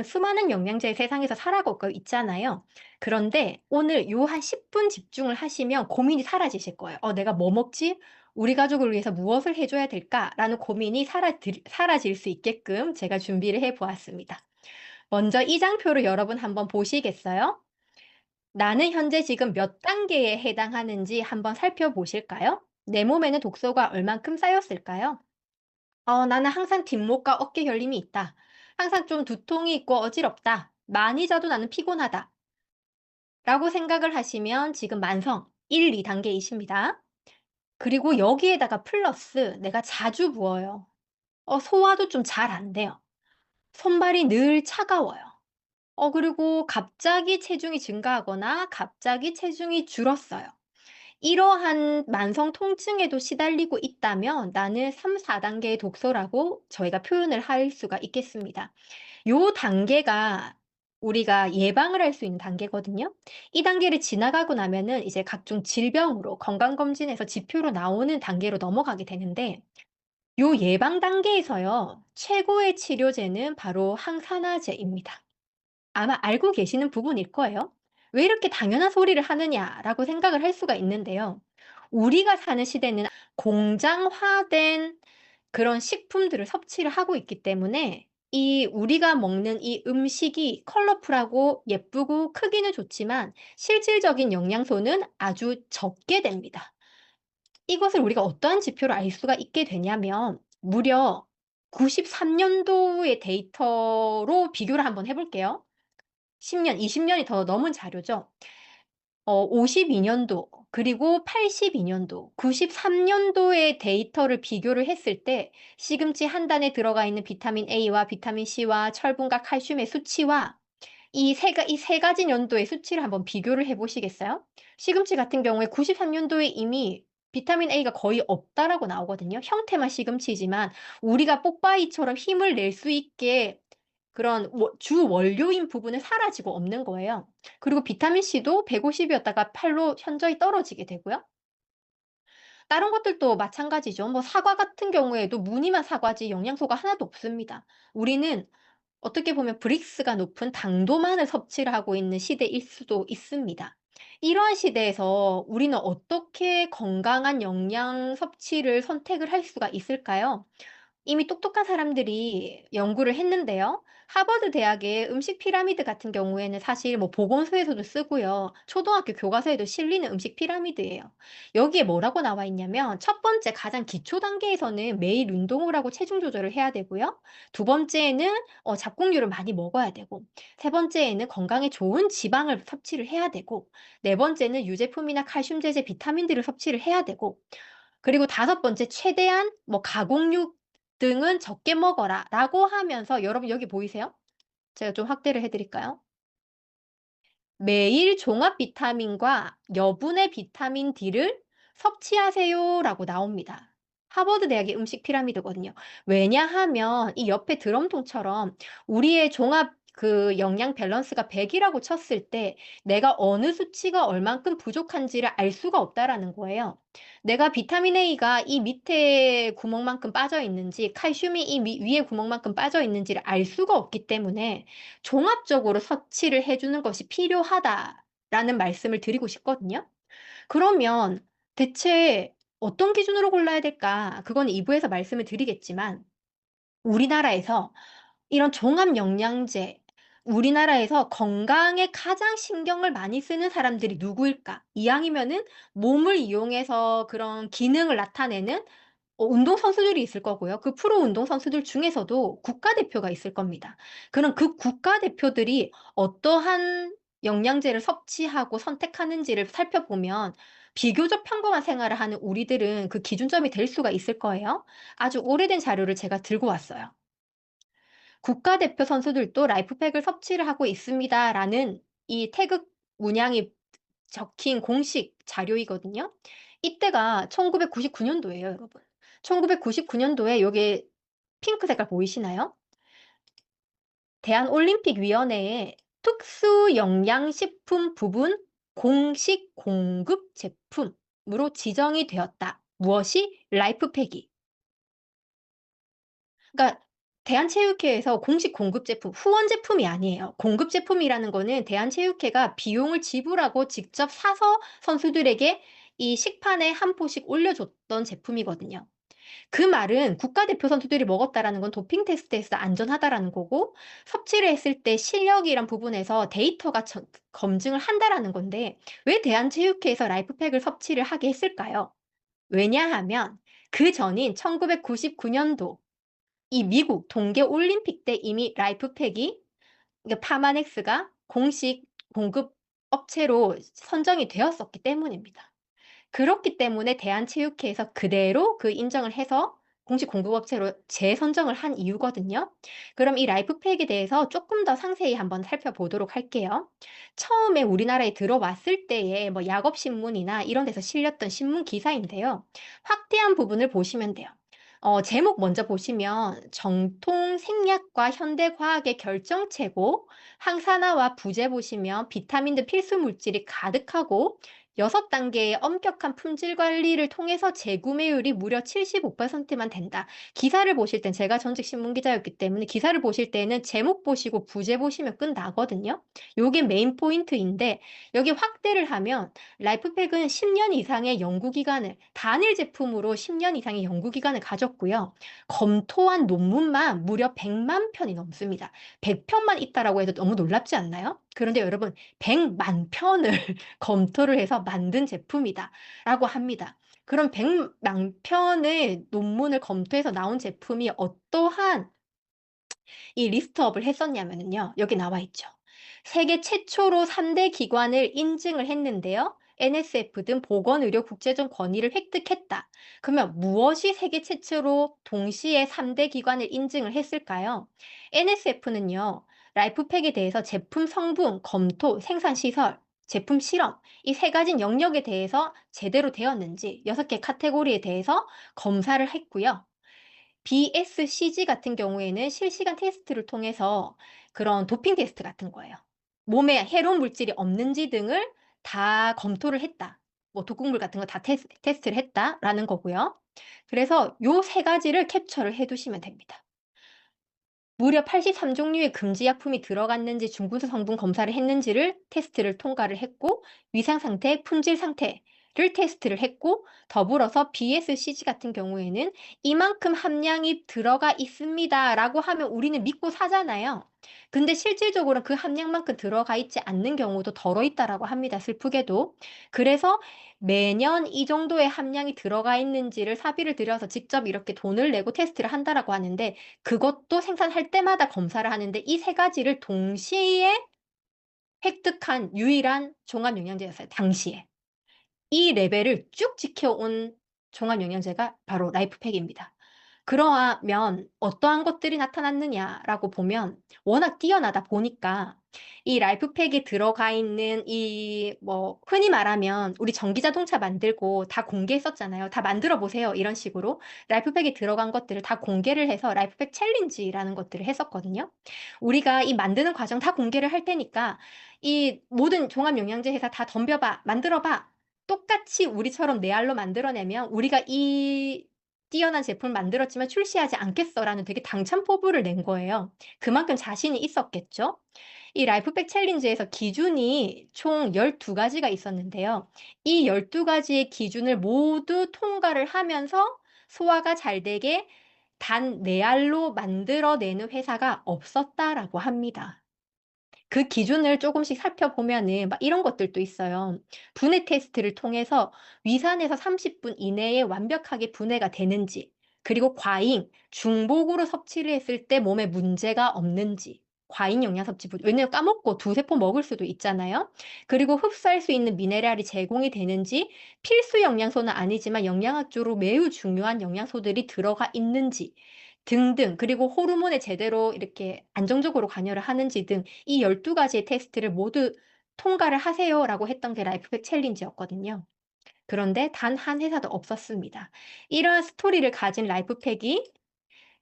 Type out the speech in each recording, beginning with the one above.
수많은 영양제의 세상에서 살아가고 있잖아요. 그런데 오늘 요 한 10분 집중을 하시면 고민이 사라지실 거예요. '내가 뭐 먹지? 우리 가족을 위해서 무엇을 해 줘야 될까?'라는 고민이 사라질 수 있게끔 제가 준비를 해 보았습니다. 먼저 이 장표를 여러분 한번 보시겠어요? 나는 현재 지금 몇 단계에 해당하는지 한번 살펴보실까요? 내 몸에는 독소가 얼만큼 쌓였을까요? 나는 항상 뒷목과 어깨 결림이 있다. 항상 좀 두통이 있고 어지럽다. 많이 자도 나는 피곤하다. 라고 생각을 하시면 지금 만성 1, 2단계이십니다. 그리고 여기에다가 플러스 내가 자주 부어요. 소화도 좀 잘 안 돼요. 손발이 늘 차가워요. 그리고 갑자기 체중이 증가하거나 갑자기 체중이 줄었어요. 이러한 만성 통증에도 시달리고 있다면 나는 3, 4단계의 독소라고 저희가 표현을 할 수가 있겠습니다. 요 단계가 우리가 예방을 할 수 있는 단계거든요. 이 단계를 지나가고 나면은 이제 각종 질병으로 건강검진에서 지표로 나오는 단계로 넘어가게 되는데 요 예방 단계에서요. 최고의 치료제는 바로 항산화제입니다. 아마 알고 계시는 부분일 거예요. '왜 이렇게 당연한 소리를 하느냐.'라고 생각을 할 수가 있는데요. 우리가 사는 시대는 공장화된 그런 식품들을 섭취를 하고 있기 때문에 이 우리가 먹는 이 음식이 컬러풀하고 예쁘고 크기는 좋지만 실질적인 영양소는 아주 적게 됩니다. 이것을 우리가 어떠한 지표로 알 수가 있게 되냐면 무려 93 년도의 데이터로 비교를 한번 해 볼게요. 10 년, 20 년이 더 넘은 자료죠. 52 년도 그리고 82 년도, 93 년도의 데이터를 비교를 했을 때 시금치 한 단에 들어가 있는 비타민 A와 비타민 C와 철분과 칼슘의 수치와 이 세 가지 년도의 수치를 한번 비교를 해 보시겠어요? 시금치 같은 경우에 93 년도에 이미 비타민 A가 거의 없다라고 나오거든요. 형태만 시금치지만 우리가 뽀빠이처럼 힘을 낼 수 있게 그런 주 원료인 부분은 사라지고 없는 거예요. 그리고 비타민 C도 150 이었다가 8로 현저히 떨어지게 되고요. 다른 것들도 마찬가지죠. 뭐 사과 같은 경우에도 무늬만 사과지 영양소가 하나도 없습니다. 우리는 어떻게 보면 브릭스가 높은 당도만을 섭취를 하고 있는 시대일 수도 있습니다. 이러한 시대에서 우리는 어떻게 건강한 영양 섭취를 선택을 할 수가 있을까요? 이미 똑똑한 사람들이 연구를 했는데요. 하버드 대학의 음식 피라미드 같은 경우에는 사실 뭐 보건소에서도 쓰고요. 초등학교 교과서에도 실리는 음식 피라미드예요. 여기에 뭐라고 나와 있냐면 첫 번째 가장 기초 단계에서는 매일 운동을 하고 체중 조절을 해야 되고요. 두 번째에는 잡곡류를 많이 먹어야 되고 세 번째에는 건강에 좋은 지방을 섭취를 해야 되고 네 번째는 유제품이나 칼슘 제제 비타민들을 섭취를 해야 되고 그리고 다섯 번째 최대한 뭐 "가공육 등은 적게 먹어라."라고 하면서 여러분 여기 보이세요? 제가 좀 확대를 해 드릴까요? "매일 종합 비타민과 여분의 비타민 D를 섭취하세요."라고 나옵니다. 하버드 대학의 음식 피라미드거든요. 왜냐하면 이 옆에 드럼통처럼 우리의 종합 그 영양 밸런스가 100 이라고 쳤을 때 내가 어느 수치가 얼만큼 부족한지를 알 수가 없다라는 거예요. 내가 비타민 A가 이 밑에 구멍만큼 빠져 있는지 칼슘이 이 위에 구멍만큼 빠져 있는지를 알 수가 없기 때문에 종합적으로 섭취를 해 주는 것이 필요하다라는 말씀을 드리고 싶거든요. 그러면 대체 어떤 기준으로 골라야 될까? 그건 2 부에서 말씀을 드리겠지만 우리나라에서 이런 종합 영양제 우리나라에서 건강에 가장 신경을 많이 쓰는 사람들이 누구일까? 이왕이면은 몸을 이용해서 그런 기능을 나타내는 운동선수들이 있을 거고요. 그 프로 운동선수들 중에서도 국가대표가 있을 겁니다. 그럼 그 국가대표들이 어떠한 영양제를 섭취하고 선택하는지를 살펴보면 비교적 평범한 생활을 하는 우리들은 그 기준점이 될 수가 있을 거예요. 아주 오래된 자료를 제가 들고 왔어요. "국가대표 선수들도 라이프팩을 섭취를 하고 있습니다."라는 이 태극 문양이 적힌 공식 자료이거든요. 이때가 1999 년도예요, 여러분. 1999 년도에 요게 핑크 색깔 보이시나요? 대한올림픽위원회의 특수영양식품 부분 공식 공급 제품으로 지정이 되었다. 무엇이? 라이프팩이. 그러니까 대한체육회에서 공식 공급 제품, 후원 제품이 아니에요. 공급 제품이라는 거는 대한체육회가 비용을 지불하고 직접 사서 선수들에게 이 식판에 한 포씩 올려줬던 제품이거든요. 그 말은 국가대표 선수들이 먹었다라는 건 도핑 테스트에서 안전하다라는 거고, 섭취를 했을 때 실력이란 부분에서 데이터가 검증을 한다라는 건데, 왜 대한체육회에서 라이프팩을 섭취를 하게 했을까요? 왜냐하면 그 전인 1999년도 이 미국 동계 올림픽 때 이미 라이프팩이, 그러니까 파마넥스가 공식 공급 업체로 선정이 되었었기 때문입니다. 그렇기 때문에 대한체육회에서 그대로 그 인정을 해서 공식 공급업체로 재선정을 한 이유거든요. 그럼 이 라이프팩에 대해서 조금 더 상세히 한번 살펴보도록 할게요. 처음에 우리나라에 들어왔을 때에 뭐 약업신문이나 이런 데서 실렸던 신문 기사인데요. 확대한 부분을 보시면 돼요. 제목 먼저 보시면 정통 생약과 현대과학의 결정체고, 항산화와 부재 보시면 비타민 등 필수 물질이 가득하고 6단계의 엄격한 품질 관리를 통해서 재구매율이 무려 75%만 된다. 기사를 보실 땐, 제가 전직 신문 기자였기 때문에 기사를 보실 때는 제목 보시고 부제 보시면 끝나거든요. 요게 메인 포인트인데, 여기 확대를 하면 라이프팩은 10년 이상의 연구 기간을, 단일 제품으로 10년 이상의 연구 기간을 가졌고요. 검토한 논문만 무려 100만 편이 넘습니다. 100편만 있다라고 해도 너무 놀랍지 않나요? 그런데 여러분, 100만 편을 검토를 해서 만든 제품이다라고 합니다. 그럼 100만 편의 논문을 검토해서 나온 제품이 어떠한 이 리스트업을 했었냐면요, 여기 나와 있죠. 세계 최초로 3대 기관을 인증을 했는데요. NSF 등 보건의료 국제적 권위를 획득했다. 그러면 무엇이 세계 최초로 동시에 3대 기관을 인증을 했을까요? NSF는요, 라이프팩에 대해서 제품 성분, 검토, 생산 시설, 제품 실험, 이 세 가지 영역에 대해서 제대로 되었는지 6개 카테고리에 대해서 검사를 했고요. BSCG 같은 경우에는 실시간 테스트를 통해서 그런 도핑 테스트 같은 거예요. 몸에 해로운 물질이 없는지 등을 다 검토를 했다. 뭐 독극물 같은 거 다 테스트를 했다라는 거고요. 그래서 요 세 가지를 캡처를 해 두시면 됩니다. 무려 83종류의 금지약품이 들어갔는지 중금속 성분 검사를 했는지를 테스트를 통과를 했고, 위상 상태, 품질 상태를 테스트를 했고, 더불어서 BSCG 같은 경우에는 이만큼 함량이 들어가 있습니다라고 하면 우리는 믿고 사잖아요. 근데 실질적으로 그 함량만큼 들어가 있지 않는 경우도 덜어 있다라고 합니다, 슬프게도. 그래서 매년 이 정도의 함량이 들어가 있는지를 사비를 들여서 직접 이렇게 돈을 내고 테스트를 한다라고 하는데, 그것도 생산할 때마다 검사를 하는데 이 세 가지를 동시에 획득한 유일한 종합영양제였어요, 당시에. 이 레벨을 쭉 지켜온 종합영양제가 바로 라이프팩입니다. 그러면 어떠한 것들이 나타났느냐라고 보면, 워낙 뛰어나다 보니까 이 라이프팩에 들어가 있는 이 뭐 흔히 말하면 우리 전기 자동차 만들고 다 공개했었잖아요. "다 만들어 보세요." 이런 식으로 라이프팩에 들어간 것들을 다 공개를 해서 라이프팩 챌린지라는 것들을 했었거든요. "우리가 이 만드는 과정 다 공개를 할 테니까 이 모든 종합영양제 회사 다 덤벼 봐. 만들어 봐. 똑같이 우리처럼 내 알로 만들어내면 우리가 이 뛰어난 제품을 만들었지만 출시하지 않겠어."라는 되게 당찬 포부를 낸 거예요. 그만큼 자신이 있었겠죠. 이 라이프백 챌린지에서 기준이 총 12 가지가 있었는데요. 이 12 가지의 기준을 모두 통과를 하면서 소화가 잘 되게 단 4 알로 만들어내는 회사가 없었다라고 합니다. 그 기준을 조금씩 살펴보면은 막 이런 것들도 있어요. 분해 테스트를 통해서 위산에서 30분 이내에 완벽하게 분해가 되는지, 그리고 과잉, 중복으로 섭취를 했을 때 몸에 문제가 없는지, 과잉 영양 섭취 왜냐면 까먹고 두세 포 먹을 수도 있잖아요. 그리고 흡수할 수 있는 미네랄이 제공이 되는지, 필수 영양소는 아니지만 영양학적으로 매우 중요한 영양소들이 들어가 있는지 등등, 그리고 호르몬에 제대로 이렇게 안정적으로 관여를 하는지 등 이 12 가지의 테스트를 모두 통과를 하세요라고 했던 게 라이프팩 챌린지였거든요. 그런데 단 한 회사도 없었습니다. 이러한 스토리를 가진 라이프팩이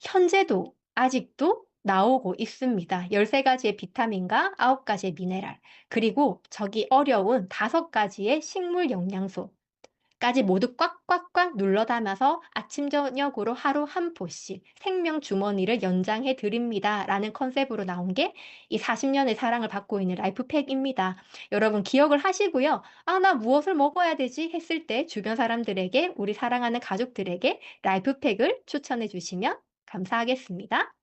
현재도 아직도 나오고 있습니다. 13 가지의 비타민과 9 가지의 미네랄, 그리고 저기 어려운 5 가지의 식물 영양소, 까지 모두 꽉꽉꽉 눌러 담아서 아침 저녁으로 하루 한 포씩 생명 주머니를 연장해 드립니다라는 컨셉으로 나온 게 이 40 년의 사랑을 받고 있는 라이프팩입니다. 여러분 기억을 하시고요. '아 나 무엇을 먹어야 되지?' 했을 때 주변 사람들에게 우리 사랑하는 가족들에게 라이프팩을 추천해 주시면 감사하겠습니다.